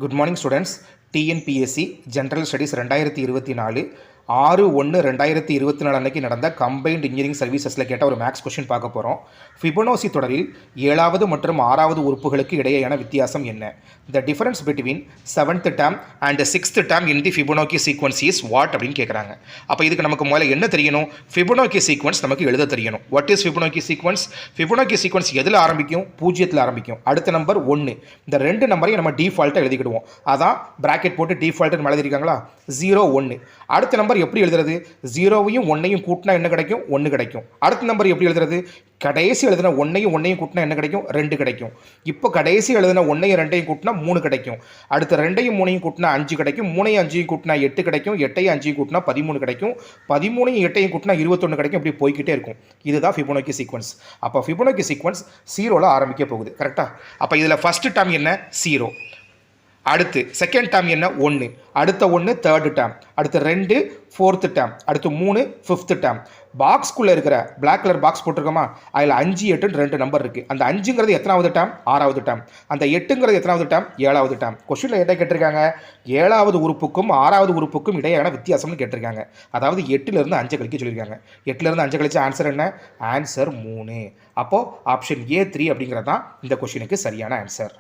Good morning students. TNPSC general studies 2024 6/1/2024 அன்னைக்கு நடந்த combined engineering சர்வீசஸில் கேட்ட ஒரு மேக்ஸ் கொஷின் பார்க்க போகிறோம். ஃபிபொனாச்சி தொடரில் 7வது மற்றும் 6வது உறுப்புகளுக்கு இடையேயான வித்தியாசம் என்ன? The difference between 7th term and 6th term in the Fibonacci sequence is what அப்படின்னு கேட்குறாங்க. அப்போ இதுக்கு நமக்கு முதல்ல என்ன தெரியணும்? ஃபிபொனாக்கி சீக்வன்ஸ் நமக்கு எழுத தெரியணும். What is Fibonacci sequence? Fibonacci sequence எதில் ஆரம்பிக்கும்? 0ல் ஆரம்பிக்கும். அடுத்த நம்பர் 1. இந்த ரெண்டு நம்பரையும் நம்ம டிஃபால்ட்டாக எழுதிக்கிடுவோம். அதான் பிராக்கெட் போட்டு டிஃபால்ட்டுன்னு எழுதிருக்காங்களா? 0 1. அடுத்த நம்பர் எப்படி எழுதுறது? 0வையும் 1ஐயும் கூட்டினா என்ன கிடைக்கும்? 1 கிடைக்கும். அடுத்த நம்பர் எப்படி எழுதுறது? கடைசி எழுதின 1ஐயும் 1ஐயும் கூட்டினா என்ன கிடைக்கும்? 2 கிடைக்கும். இப்போ கடைசி எழுதின 1ஐயும் 2ஐயும் கூட்டினா 3 கிடைக்கும். அடுத்த 2ஐயும் 3ஐயும் கூட்டினா 5 கிடைக்கும். 3ஐயும் 5ஐயும் கூட்டினா 8 கிடைக்கும். 8ஐயும் 5ஐயும் கூட்டினா 13 கிடைக்கும். 13ஐயும் 8ஐயும் கூட்டினா 21 கிடைக்கும். இப்படி போய்கிட்டே இருக்கும். இதுதான் ஃபிபொனாக்கி சீக்வன்ஸ். அப்போ ஃபிபொனாக்கி சீக்வன்ஸ் 0ல் ஆரம்பிக்க போகுது. கரெக்டாக? அப்போ இதில் ஃபர்ஸ்ட் டேர்ம் என்ன? 0. அடுத்து செகண்ட் டேர்ம் என்ன? 1. அடுத்த 1 தேர்டு டேர்ம். அடுத்து 2 4th டேர்ம். அடுத்து 3 5th டேர்ம். பாக்ஸ்குள்ளே இருக்கிற பிளாக் கலர் பாக்ஸ் போட்டிருக்கோமா? அதில் 5 8 2 நம்பர் இருக்குது. அந்த 5ங்கிறது எத்தனாவது டேர்ம்? 6வது டேர்ம். அந்த 8ங்கிறது எத்தனாவது டேர்ம்? 7வது டேர்ம். கொஸ்டினில் என்ன கேட்டிருக்காங்க? 7வது உறுப்புக்கும் 6வது உறுப்புக்கும் இடையான வித்தியாசம்னு கேட்டிருக்காங்க. அதாவது 8லேருந்து 5 கழிக்க சொல்லியிருக்காங்க. 8லேருந்து 5 கழிச்ச ஆன்சர் என்ன? ஆன்சர் 3. அப்போது ஆப்ஷன் A 3 அப்படிங்கிறது தான் இந்த கொஸ்டினுக்கு சரியான ஆன்சர்.